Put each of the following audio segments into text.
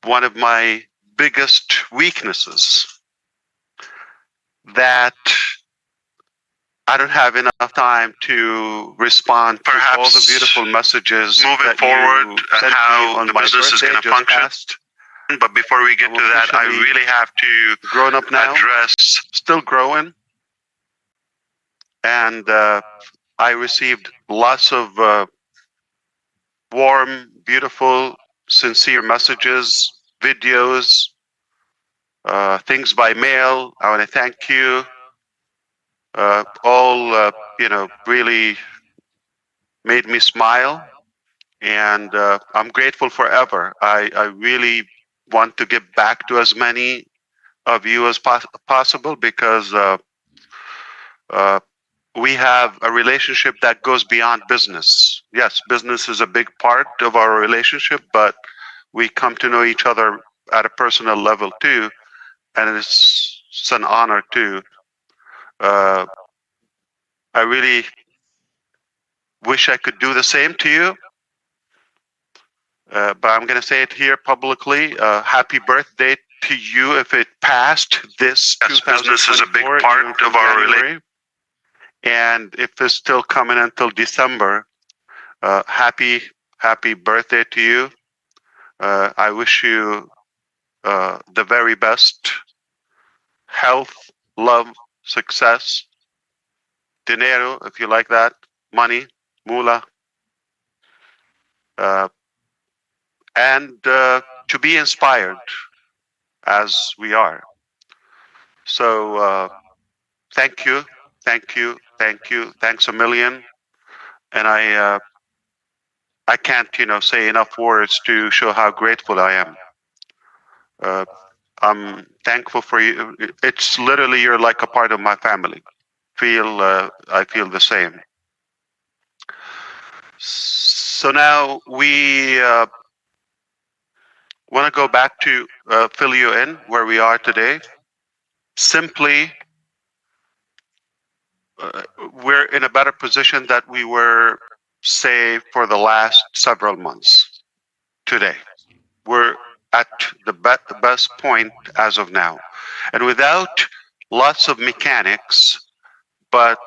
one of my biggest weaknesses, that I don't have enough time to respond to all the beautiful messages moving that forward you and sent how me on the my business is birthday going to just function. passed. But before we get I'm to that, I officially really have to grown up now, address still growing, and I received lots of warm, beautiful, sincere messages, videos, things by mail. I want to thank you. All really made me smile, and I'm grateful forever. I really want to give back to as many of you as possible, because uh, we have a relationship that goes beyond business. Yes, business is a big part of our relationship, but we come to know each other at a personal level too, and it's an honor too. Uh, I really wish I could do the same to you, but I'm going to say it here publicly. Happy birthday to you if it passed this yes, business is a big 2024, part even from of our January. And if it's still coming until December, happy birthday to you. I wish you the very best health, love, success, dinero, if you like that, money, mula, uh, and to be inspired as we are. So thank you, thank you, thank you, thanks a million. And I can't say enough words to show how grateful I am. Uh, I'm thankful for you. It's literally, you're like a part of my family. I feel the same. So now we want to go back to fill you in where we are today. Simply, we're in a better position that we were, say, for the last several months. Today, we're at the best point as of now, and without lots of mechanics. But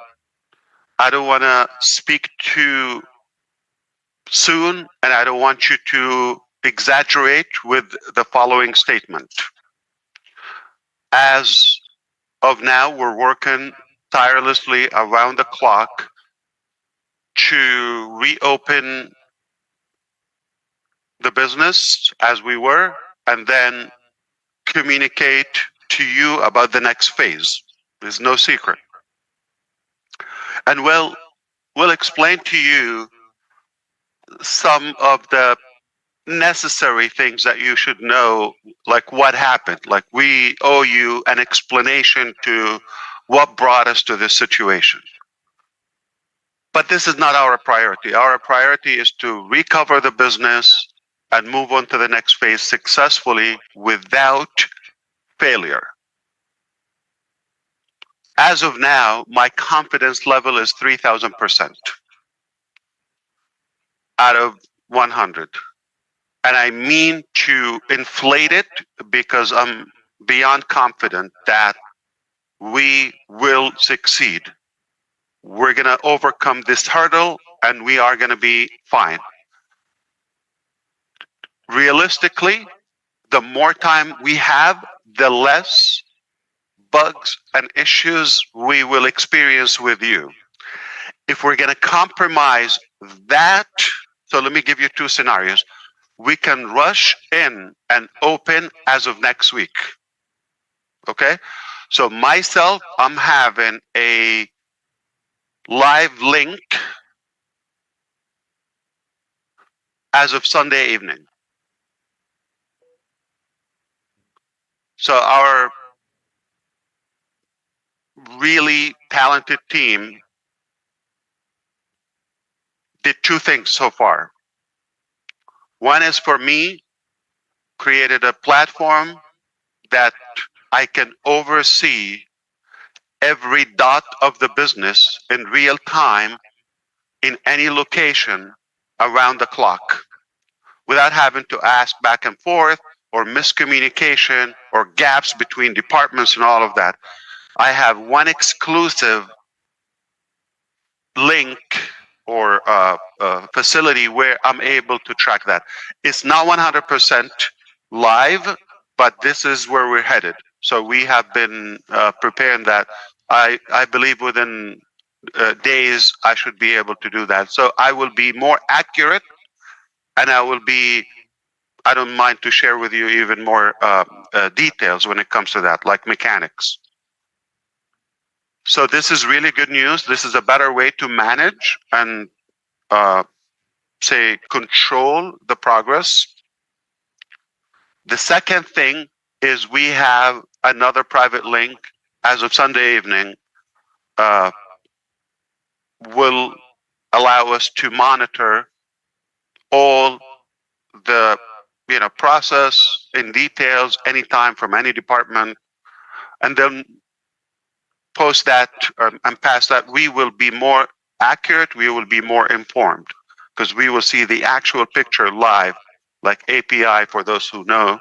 I don't want to speak too soon, and I don't want you to exaggerate with the following statement. As of now, we're working tirelessly around the clock to reopen the business as we were, and then communicate to you about the next phase. There's no secret. And we'll explain to you some of the necessary things that you should know, like what happened. Like, we owe you an explanation to what brought us to this situation. But this is not our priority. Our priority is to recover the business and move on to the next phase successfully without failure. As of now, my confidence level is 3,000% out of 100. And I mean to inflate it, because I'm beyond confident that we will succeed. We're going to overcome this hurdle, and we are going to be fine. Realistically, the more time we have, the less bugs and issues we will experience with you. If we're going to compromise that, so let me give you two scenarios. We can rush in and open as of next week. Okay? So myself, I'm having a live link as of Sunday evening. So our really talented team did two things so far. One is, for me, created a platform that I can oversee every dot of the business in real time in any location around the clock, without having to ask back and forth, or miscommunication or gaps between departments and all of that, I have one exclusive link or facility where I'm able to track that. It's not 100% live, but this is where we're headed. So we have been preparing that. I believe within days I should be able to do that. So I will be more accurate, and I don't mind to share with you even more details when it comes to that, like mechanics. So this is really good news. This is a better way to manage and uh, say control the progress. The second thing is we have another private link as of Sunday evening uh, will allow us to monitor all the process in details anytime from any department, and then post that and past that we will be more accurate, we will be more informed because we will see the actual picture live, like API. For those who know,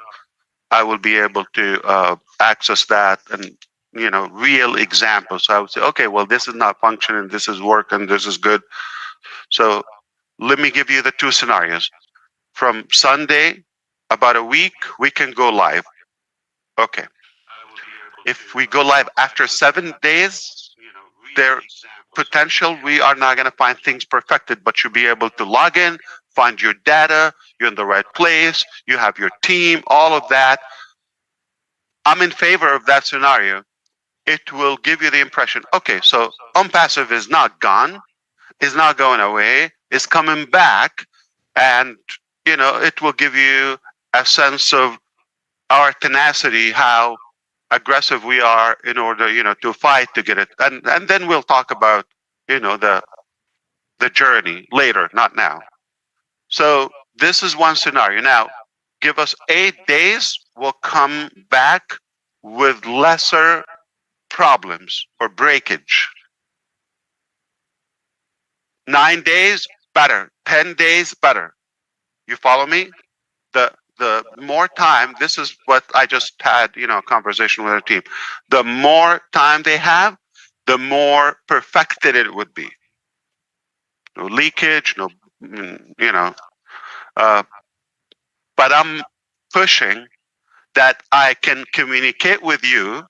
I will be able to access that, and real examples. So I would say, okay, well, this is not functioning, this is working, this is good. So let me give you the two scenarios. From Sunday, about a week, we can go live. Okay. If we go live after 7 days, there potential we are not going to find things perfected, but you'll be able to log in, find your data, you're in the right place, you have your team, all of that. I'm in favor of that scenario. It will give you the impression, okay, so ONPASSIVE is not gone, is not going away, is coming back, and it will give you a sense of our tenacity, how aggressive we are in order to fight to get it, and then we'll talk about the journey later, not now. So this is one scenario. Now give us 8 days, we'll come back with lesser problems or breakage. 9 days, better. 10 days, better. You follow me? The more time, this is what I just had, a conversation with our team. The more time they have, the more perfected it would be. No leakage, no, uh, but I'm pushing that I can communicate with you,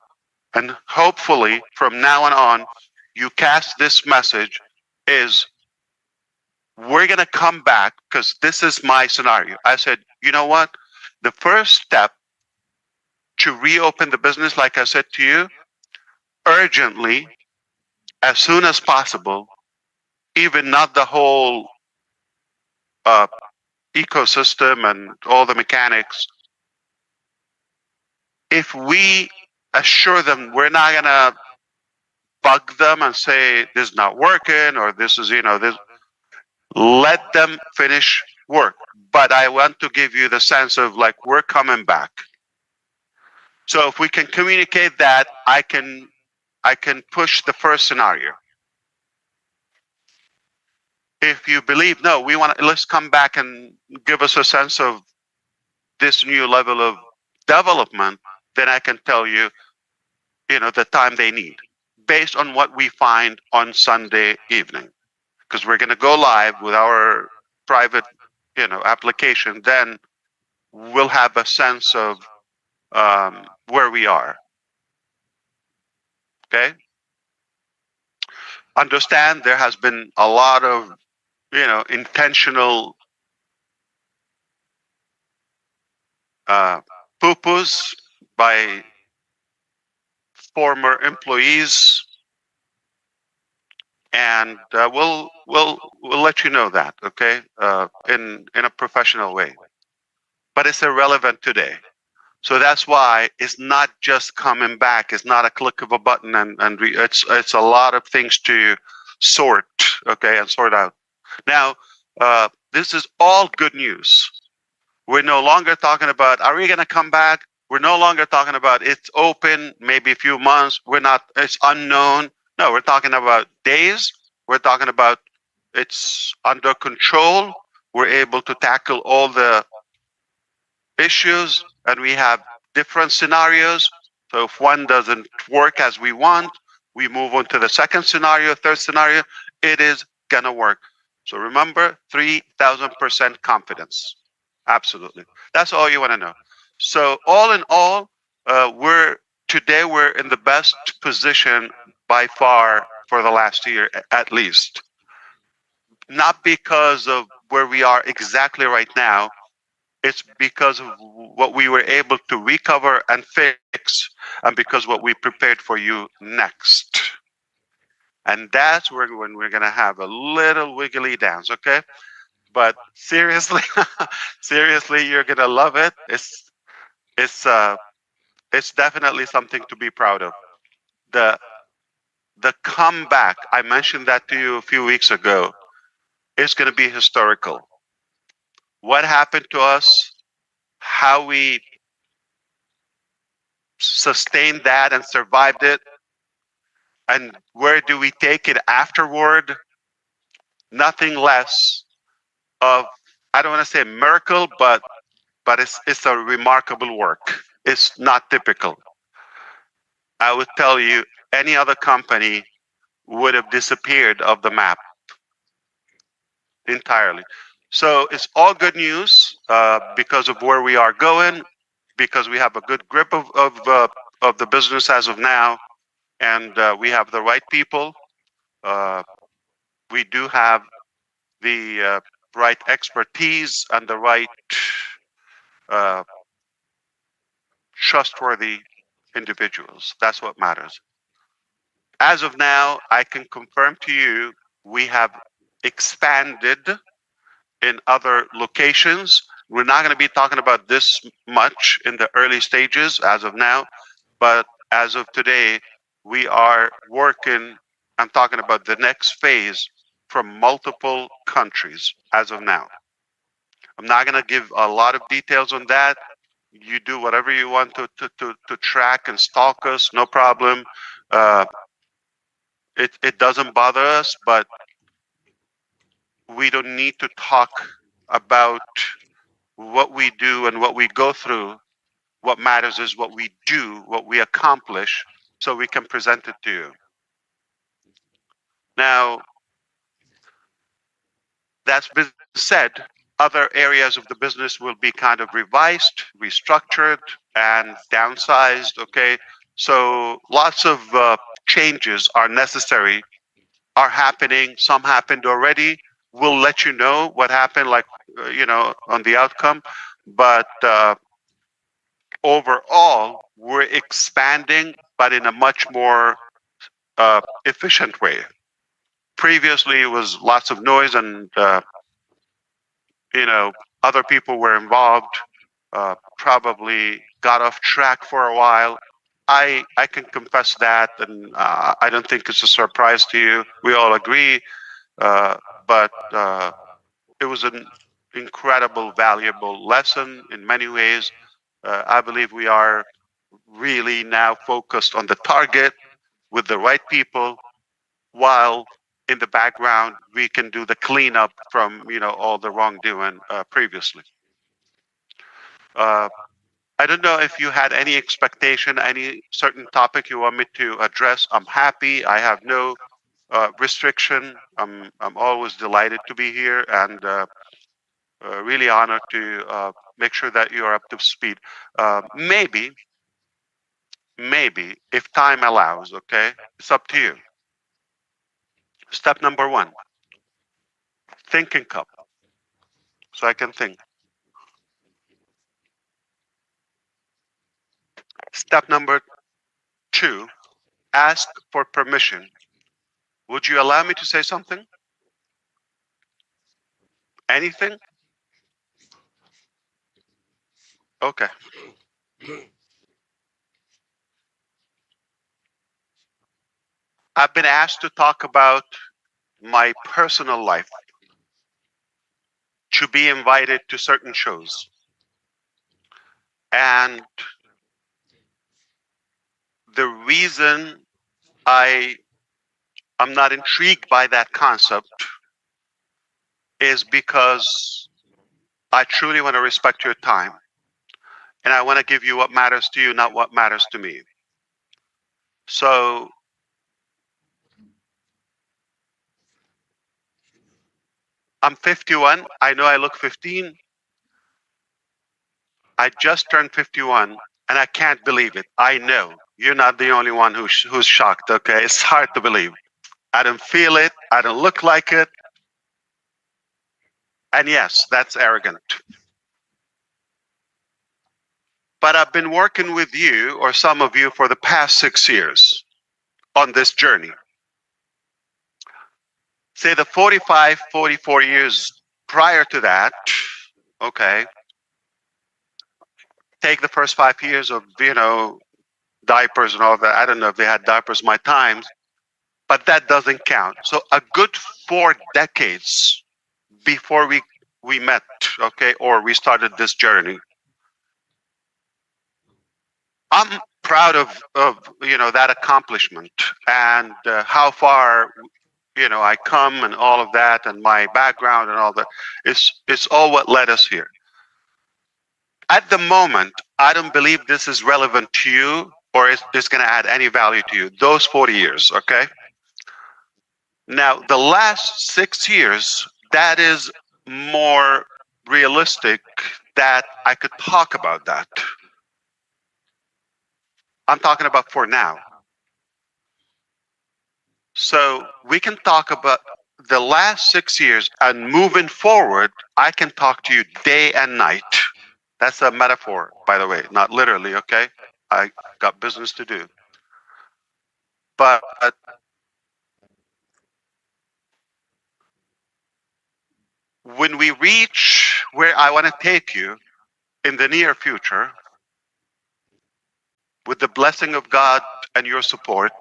and hopefully from now on, you cast this message is we're going to come back, because this is my scenario. I said, you know what? The first step to reopen the business, like I said to you, urgently, as soon as possible, even not the whole uh, ecosystem and all the mechanics. If we assure them we're not going to bug them and say this is not working or this is, this, let them finish work. But I want to give you the sense of like we're coming back. So if we can communicate that, I can push the first scenario. If you believe, no, we want to, let's come back and give us a sense of this new level of development, then I can tell you, the time they need based on what we find on Sunday evening. Because we're going to go live with our private, application, then we'll have a sense of where we are. Okay. Understand there has been a lot of, intentional uh, poo-poos by former employees, and we'll let you know that, okay, in a professional way. But it's irrelevant today. So that's why it's not just coming back. It's not a click of a button, and it's a lot of things to sort, okay, and sort out. Now, this is all good news. We're no longer talking about are we going to come back. We're no longer talking about it's open, maybe a few months. We're not. It's unknown. No, we're talking about days. We're talking about it's under control. We're able to tackle all the issues and we have different scenarios. So if one doesn't work as we want, we move on to the second scenario, third scenario. It is gonna work. So remember, 3,000% confidence. Absolutely. That's all you want to know. So all in all, we're today we're in the best position by far for the last year, at least. Not because of where we are exactly right now, it's because of what we were able to recover and fix, and because what we prepared for you next. And that's where when we're gonna have a little wiggly dance, okay? But seriously, seriously, you're gonna love it. It's uh it's definitely something to be proud of. The the comeback, I mentioned that to you a few weeks ago, is gonna be historical. What happened to us, how we sustained that and survived it, and where do we take it afterward? Nothing less of, I don't want to say miracle, but it's a remarkable work. It's not typical. I would tell you any other company would have disappeared off the map entirely. So it's all good news because of where we are going, because we have a good grip of the business as of now, and we have the right people. Uh, we do have the right expertise and the right uh, trustworthy individuals. That's what matters. As of now, I can confirm to you we have expanded in other locations. We're not going to be talking about this much in the early stages as of now, but as of today, we are working. I'm talking about the next phase from multiple countries as of now. I'm not going to give a lot of details on that. You do whatever you want to track and stalk us, no problem. Uh, it doesn't bother us, but we don't need to talk about what we do and what we go through. What matters is what we do, what we accomplish, so we can present it to you. Now, that's been said, other areas of the business will be kind of revised, restructured, and downsized. Okay, so lots of changes are necessary, are happening. Some happened already. We'll let you know what happened, like on the outcome. But overall, we're expanding, but in a much more efficient way. Previously, it was lots of noise and you know, other people were involved, probably got off track for a while. I can confess that, and I don't think it's a surprise to you. We all agree, uh, but it was an incredible, valuable lesson in many ways. I believe we are really now focused on the target with the right people, while in the background we can do the cleanup from all the wrongdoing previously. Uh, I don't know if you had any expectation, any certain topic you want me to address. I'm happy. I have no restriction. I'm always delighted to be here and really honored to make sure that you're up to speed. Maybe if time allows, okay, it's up to you. Step number one, thinking cup, so I can think. Step number two, ask for permission. Would you allow me to say something? Anything? Okay. I've been asked to talk about my personal life, to be invited to certain shows. And the reason I am not intrigued by that concept is because I truly want to respect your time. and I want to give you what matters to you, not what matters to me. So I'm 51. I know I look 15. I just turned 51, and I can't believe it. I know you're not the only one who's shocked. Okay, it's hard to believe. I don't feel it. I don't look like it. And yes, that's arrogant. But I've been working with you, or some of you, for the past 6 years on this journey. Say the 45, 44 years prior to that, okay, take the first 5 years of, diapers and all that. I don't know if they had diapers my times, but that doesn't count. So a good 4 decades before we met, okay, or we started this journey. I'm proud of that accomplishment, and how far I come, and all of that, and my background and all that. It's all what led us here. At the moment, I don't believe this is relevant to you, or it's going to add any value to you. Those 40 years, okay? Now, the last 6 years, that is more realistic that I could talk about that. I'm talking about for now. So we can talk about the last 6 years, and moving forward, I can talk to you day and night. That's a metaphor, by the way, not literally, okay? I got business to do. But when we reach where I want to take you in the near future, with the blessing of God and your support,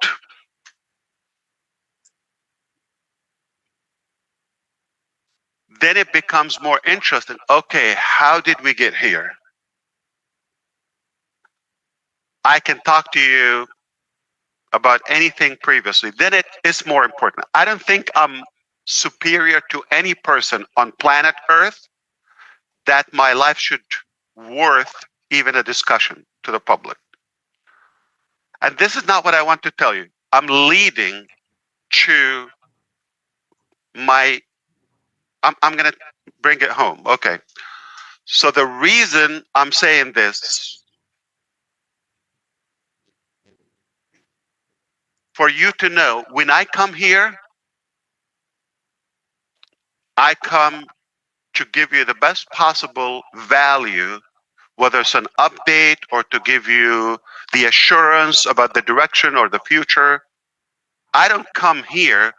then it becomes more interesting. Okay, how did we get here? I can talk to you about anything previously. Then it is more important. I don't think I'm superior to any person on planet Earth that my life should worth even a discussion to the public. And this is not what I want to tell you. I'm leading to my, I'm going to bring it home. Okay. So the reason I'm saying this, for you to know, when I come here, I come to give you the best possible value, whether it's an update or to give you the assurance about the direction or the future. I don't come here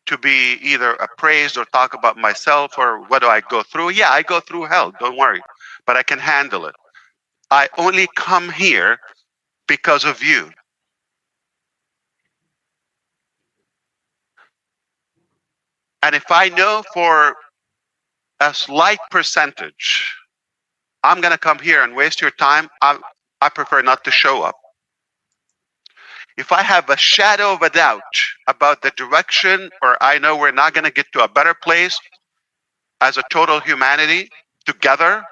to be either appraised or talk about myself or what do I go through. Yeah, I go through hell, don't worry, but I can handle it. I only come here because of you. And if I know for a slight percentage I'm going to come here and waste your time, I prefer not to show up. If I have a shadow of a doubt about the direction, or I know we're not going to get to a better place as a total humanity together,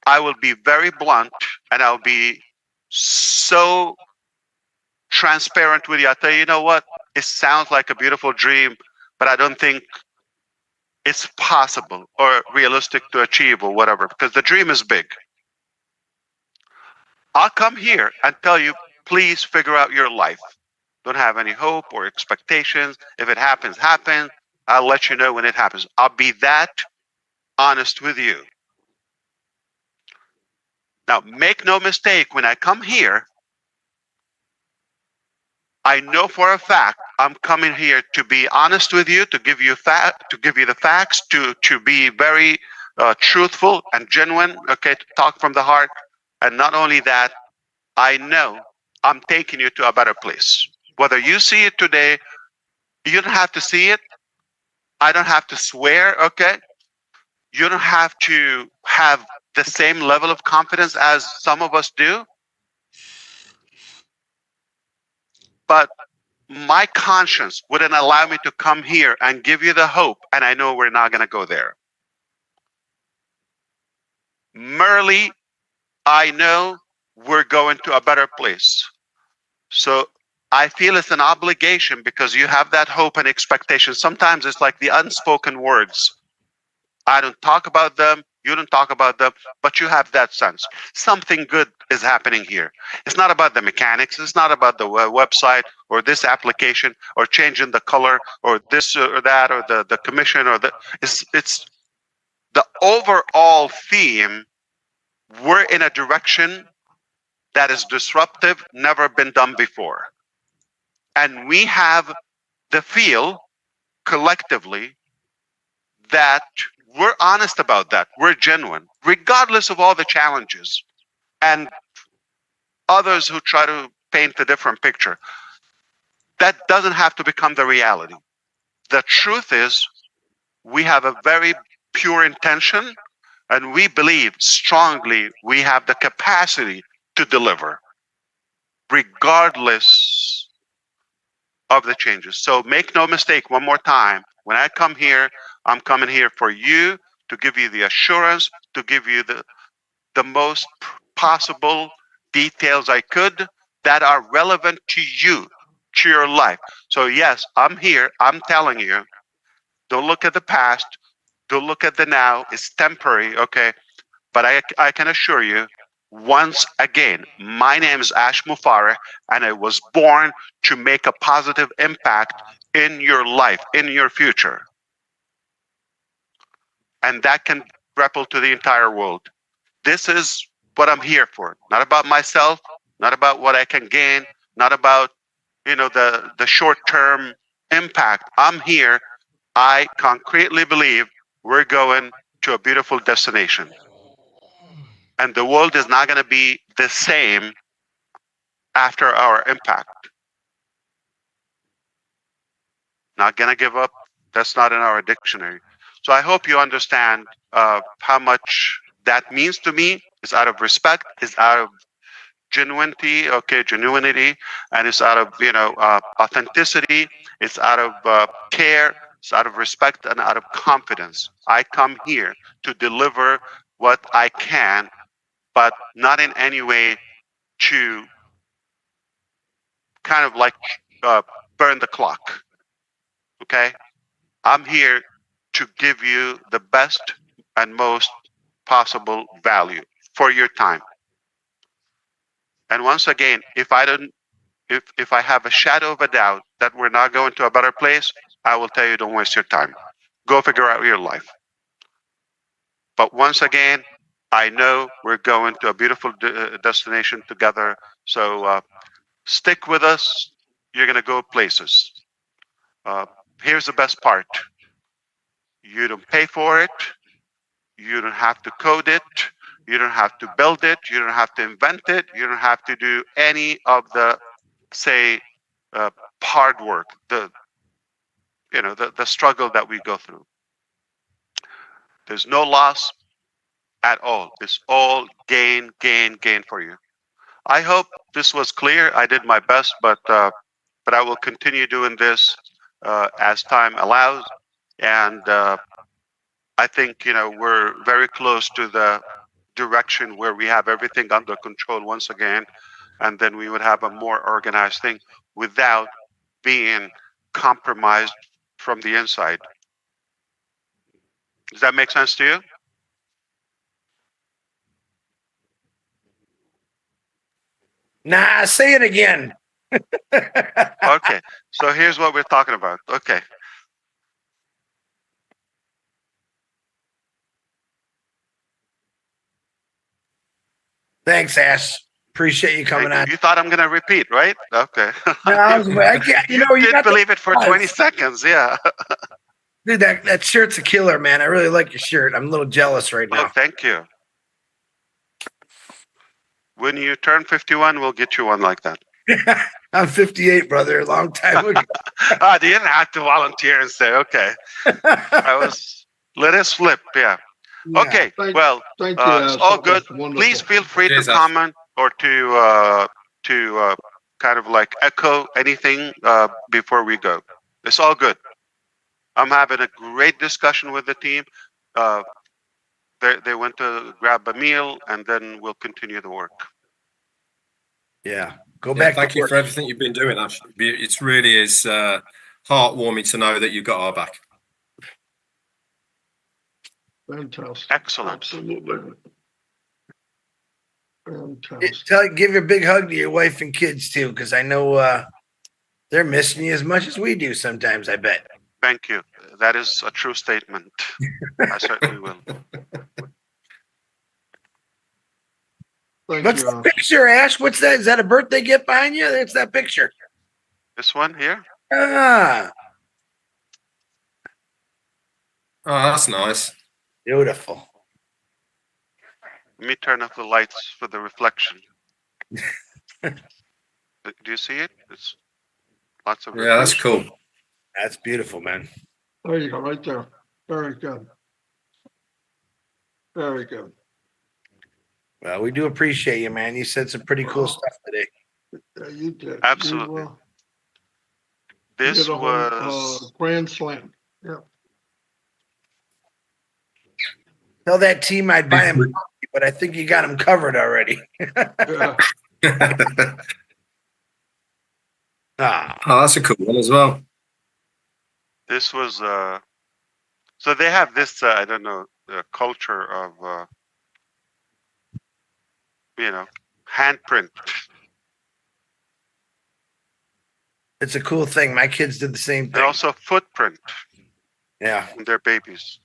I will be very blunt, and I'll be so transparent with you. I'll tell you, you know what? It sounds like a beautiful dream, but I don't think it's possible or realistic to achieve or whatever, because the dream is big. I'll come here and tell you, please figure out your life. Don't have any hope or expectations. If it happens, happens. I'll let you know when it happens. I'll be that honest with you. Now, make no mistake, when I come here, I know for a fact I'm coming here to be honest with you, to give you the facts, to be very truthful and genuine, okay, to talk from the heart. And not only that, I know I'm taking you to a better place. Whether you see it today, you don't have to see it. I don't have to swear, okay? You don't have to have the same level of confidence as some of us do. But my conscience wouldn't allow me to come here and give you the hope, and I know we're not going to go there. Merely I know we're going to a better place. So I feel it's an obligation because you have that hope and expectation. Sometimes it's like the unspoken words. I don't talk about them, you don't talk about them, but you have that sense. Something good is happening here. It's not about the mechanics, it's not about the website or this application or changing the color or this or that or the commission or the it's the overall theme. We're in a direction that is disruptive, never been done before. And we have the feel collectively that we're honest about that. We're genuine, regardless of all the challenges and others who try to paint a different picture. That doesn't have to become the reality. The truth is, we have a very pure intention and we believe strongly we have the capacity to deliver, regardless of the changes. So make no mistake, one more time, when I come here, I'm coming here for you to give you the assurance, to give you the most possible details I could that are relevant to you, to your life. So yes, I'm here, I'm telling you, don't look at the past, don't look at the now, it's temporary, okay? But I can assure you, once again, my name is Ash Mufareh, and I was born to make a positive impact in your life, in your future. And that can ripple to the entire world. This is what I'm here for. Not about myself, not about what I can gain, not about the short-term impact. I'm here. I concretely believe we're going to a beautiful destination. And the world is not going to be the same after our impact. Not going to give up. That's not in our dictionary. So I hope you understand how much that means to me. It's out of respect. It's out of genuinity, and it's out of authenticity. It's out of care. It's out of respect and out of confidence. I come here to deliver what I can, but not in any way to kind of like uh, burn the clock. Okay, I'm here to give you the best and most possible value for your time. And once again, if I have a shadow of a doubt that we're not going to a better place, I will tell you, don't waste your time. Go figure out your life. But once again, I know we're going to a beautiful destination together. So stick with us. You're going to go places. Uh, Here's the best part. You don't pay for it. You don't have to code it. You don't have to build it. You don't have to invent it. You don't have to do any of the, say, uh, hard work, the struggle that we go through. There's no loss at all. It's all gain, gain, gain for you. I hope this was clear. I did my best, but I will continue doing this as time allows. And I think we're very close to the direction where we have everything under control once again, and then we would have a more organized thing without being compromised from the inside. Does that make sense to you? Nah, say it again. Okay, so here's what we're talking about. Okay. Thanks, Ash. Appreciate you coming on. You thought I'm going to repeat, right? Okay. No, I can't, you you did believe it for 20 seconds, yeah. Dude, that shirt's a killer, man. I really like your shirt. I'm a little jealous right now. Oh, thank you. When you turn 51, we'll get you one like that. I'm 58, brother. A long time ago. You didn't have to volunteer and say, okay. Let us flip, yeah. Okay, well, it's all good. Please feel free to comment or to kind of like echo anything before we go. It's all good. I'm having a great discussion with the team. They went to grab a meal, and then we'll continue the work. Yeah. Go Yeah, back thank to you work. for everything you've been doing, Ash. It really is heartwarming to know that you've got our back. Fantastic. Excellent. Absolutely. Fantastic. Give your big hug to your wife and kids too, because I know they're missing you as much as we do sometimes, I bet. Thank you. That is a true statement. I certainly will. Thank What's you, the Ash. picture, Ash? What's that? Is that a birthday gift behind you? It's that picture. This one here? Ah, Oh, that's nice. beautiful. Let me turn off the lights for the reflection. Do you see it? It's lots of Yeah, that's cool. That's beautiful, man. There you go, right there. Very good. Very good. Well, we do appreciate you, man. You said some pretty cool stuff today. Yeah, you did. Absolutely. You This did a whole was grand slam. Yeah. Tell that team I'd buy him, but I think you got him covered already. Yeah. Ah, Oh, that's a cool one as well. this was so they have this I don't know, culture of handprint. it's a cool thing. My kids did the same And thing. also footprint Yeah. on their babies.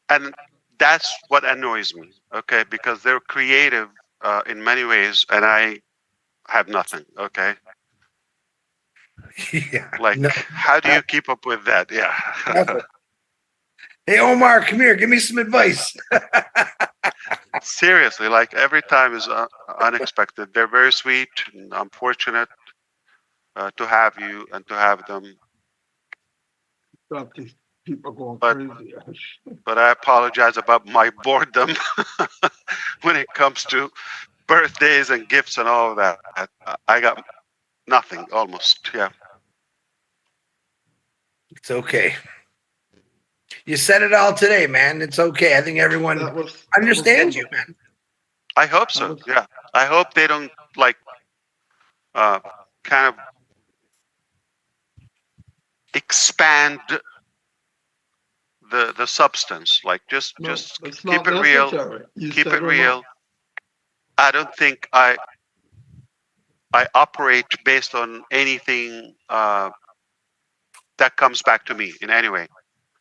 And that's what annoys me, okay? Because they're creative in many ways, and I have nothing, okay? Yeah. Like, No, how do you keep up with that? Yeah. nothing. Hey, Omar, come here. Give me some advice. Seriously, like every time is unexpected. They're very sweet, and I'm fortunate to have you and to have them. Got these people going But- crazy, Ash. But I apologize about my boredom when it comes to birthdays and gifts and all of that. I got nothing almost. Yeah. It's okay. You said it all today, man. It's okay. I think everyone That was understands you, man. I hope so. Yeah. I hope they don't like kind of expand the substance. Like just It's keep not it real. necessary. You Keep said it enough. real. I don't think I operate based on anything that comes back to me in any way.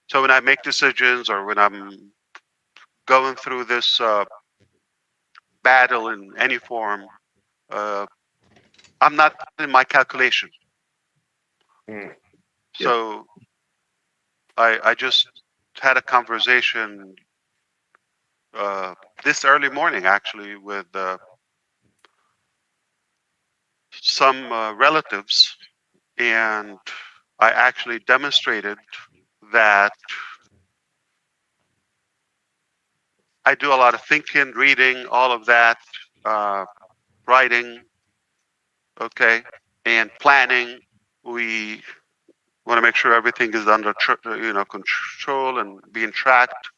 So when I make decisions or when I'm going through this battle in any form, I'm not in my calculation. Mm. So I just had a conversation this early morning actually with some relatives, and I actually demonstrated that I do a lot of thinking, reading, all of that, writing, okay, and planning. We want to make sure everything is under control and being tracked.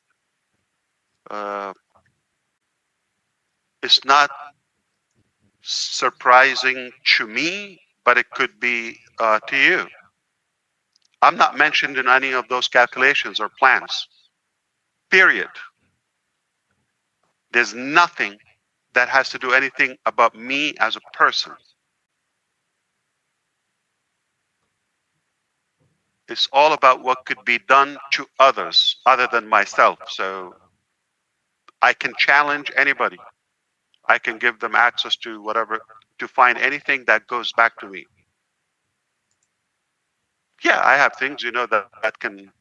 It's not surprising to me, but it could be to you. I'm not mentioned in any of those calculations or plans. Period. There's nothing that has to do anything about me as a person. It's all about what could be done to others other than myself. So I can challenge anybody. I can give them access to whatever, to find anything that goes back to me. Yeah, I have things, that can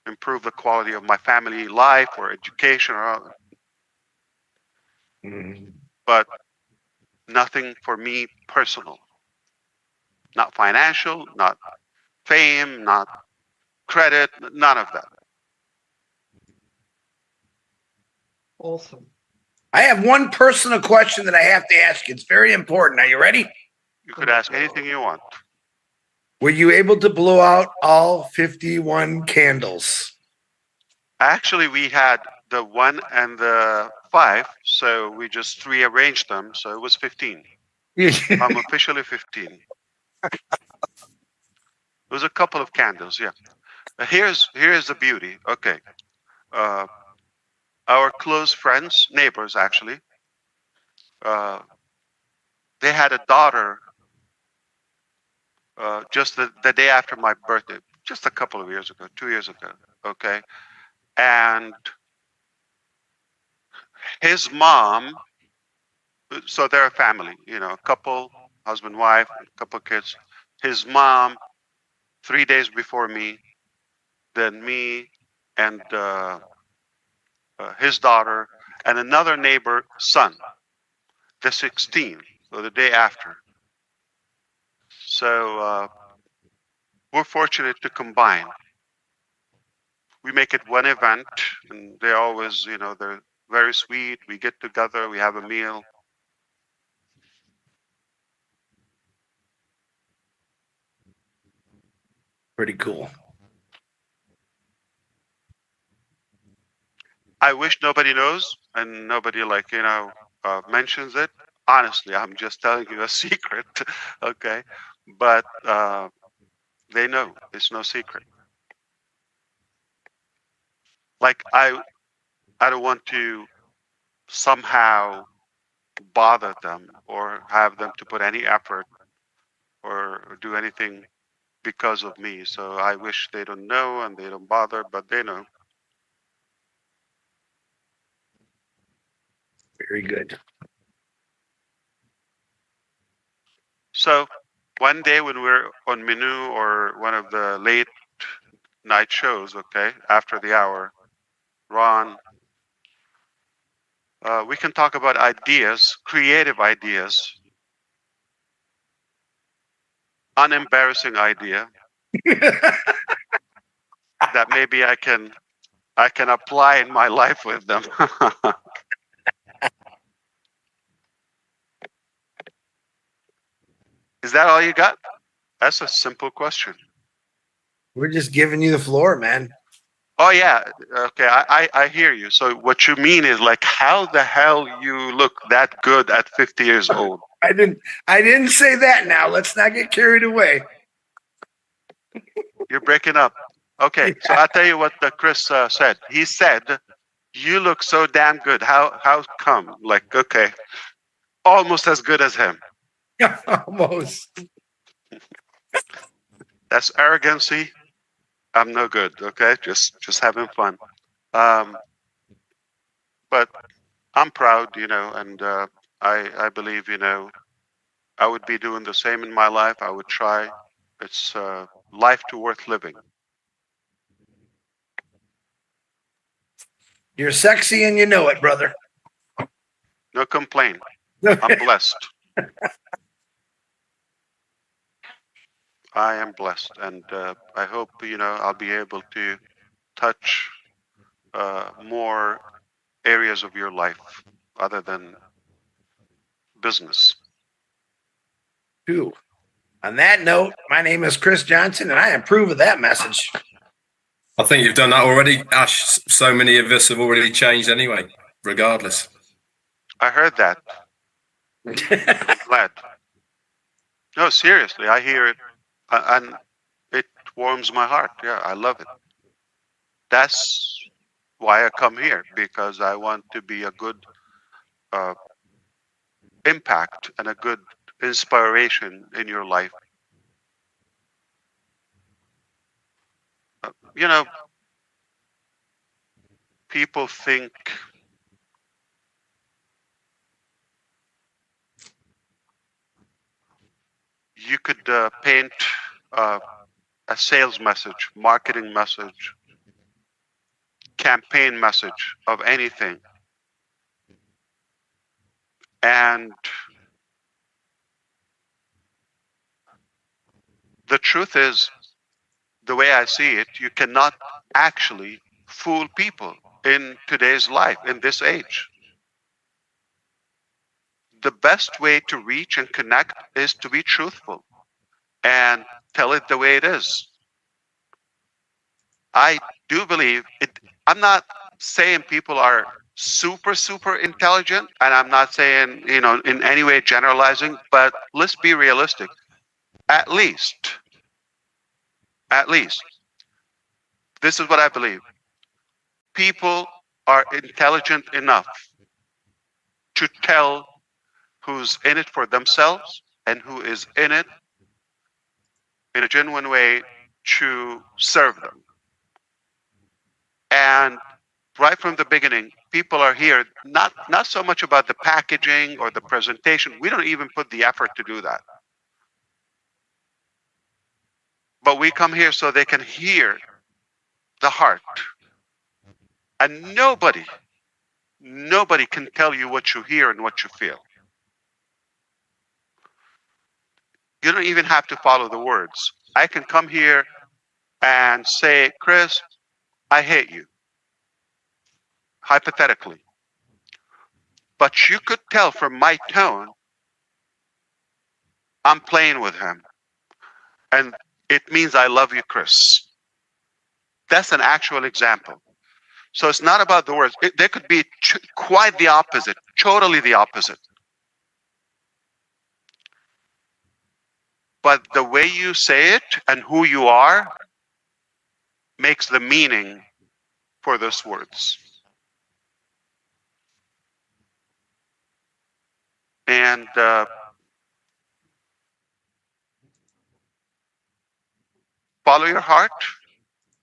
improve the quality of my family life or education, but nothing for me personal. Not financial, not fame, not credit, none of that. Awesome. I have one personal question that I have to ask you. It's very important. Are you ready? You could ask anything you want. Were you able to blow out all 51 candles? Actually, we had the 1 and the 5, so we just rearranged them, so it was 15. I'm officially 15. It was a couple of candles, yeah. Here's the beauty. Okay, uh, our close friends, neighbors actually, uh, they had a daughter just the day after my birthday, just a couple of years ago, 2 years ago. Okay, and his mom. So they're a family, a couple, husband, wife, a couple of kids. His mom, 3 days before me, then me, and his daughter, and another neighbor son, the 16th, so the day after. So we're fortunate to combine. We make it one event, and they always, they're very sweet. We get together, we have a meal. Pretty cool. I wish nobody knows and nobody mentions it. Honestly, I'm just telling you a secret, okay? But they know it's no secret. Like I don't want to somehow bother them or have them to put any effort or do anything because of me. So I wish they don't know and they don't bother, but they know. Very good. So one day when we're on Menu or one of the late night shows, okay, after the hour, Ron, we can talk about ideas, creative ideas, unembarrassing idea that maybe I can apply in my life with them. Is that all you got? That's a simple question. We're just giving you the floor, man. Oh yeah, okay, I hear you. So what you mean is like how the hell you look that good at 50 years old? I didn't say that now. Let's not get carried away. You're breaking up. Okay, so I'll tell you what Chris said. He said, "You look so damn good. How come?" Like, okay, almost as good as him. Almost. That's arrogancy. I'm no good. Okay, just having fun. Um, but I'm proud, and I believe, I would be doing the same in my life. I would try. It's life to worth living. You're sexy and you know it, brother. No complaint. I'm blessed. I am blessed, and I hope I'll be able to touch more areas of your life other than business. Cool. On that note, my name is Chris Johnson, and I approve of that message. I think you've done that already, Ash. So many of us have already changed anyway, regardless. I heard that. I'm glad. No, seriously, I hear it, and it warms my heart. Yeah, I love it. That's why I come here, because I want to be a good uh, impact and a good inspiration in your life. Uh, you know, people think you could paint uh, a sales message, marketing message, campaign message of anything. And the truth is, the way I see it, you cannot actually fool people in today's life, in this age. The best way to reach and connect is to be truthful and tell it the way it is. I do believe I'm not saying people are super intelligent, and I'm not saying, in any way generalizing, but let's be realistic. At least, this is what I believe. People are intelligent enough to tell who's in it for themselves and who is in it in a genuine way to serve them. And right from the beginning, people are here not so much about the packaging or the presentation. We don't even put the effort to do that. But we come here so they can hear the heart. And nobody can tell you what you hear and what you feel. You don't even have to follow the words. I can come here and say, Chris, I hate you, hypothetically. But you could tell from my tone, I'm playing with him. And it means I love you, Chris. That's an actual example. So it's not about the words. There could be quite the opposite, totally the opposite. But the way you say it and who you are makes the meaning for those words. And follow your heart,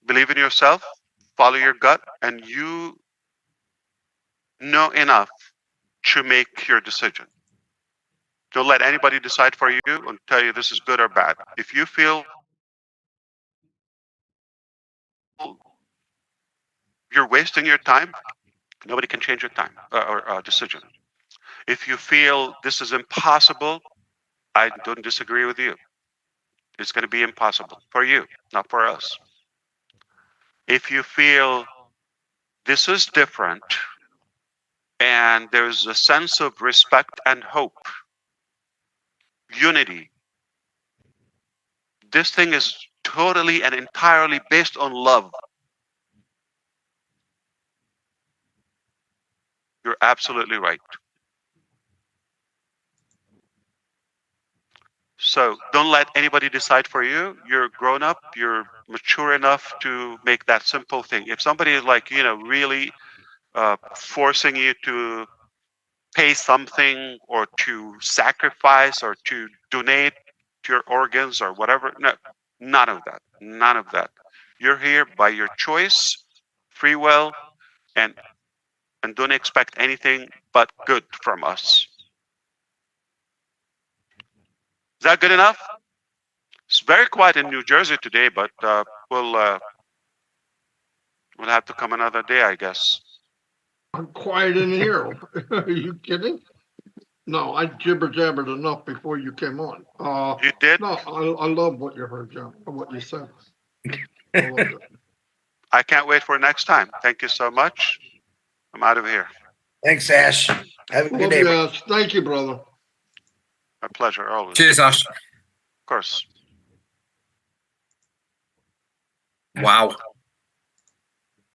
believe in yourself, follow your gut, and you know enough to make your decision. Don't let anybody decide for you and tell you this is good or bad. If you feel you're wasting your time, nobody can change your time or decision. If you feel this is impossible, I don't disagree with you. It's going to be impossible for you, not for us. If you feel this is different and there's a sense of respect and hope, unity, this thing is totally and entirely based on love. You're absolutely right. So don't let anybody decide for you. You're grown up, you're mature enough to make that simple thing. If somebody is like, really forcing you to pay something or to sacrifice or to donate your organs or whatever, no, none of that. None of that. You're here by your choice, free will, and don't expect anything but good from us. Is that good enough? It's very quiet in New Jersey today, but we'll have to come another day, I guess. I'm quiet in here. Are you kidding? No, I jibber jabbered enough before you came on. You did? No, I love what you heard, John, what you said. I loved it. I can't wait for next time. Thank you so much. I'm out of here. Thanks, Ash. Have a good Love day. you, Ash. Thank you, brother. My pleasure, always. Cheers, Ash. Of course. Wow.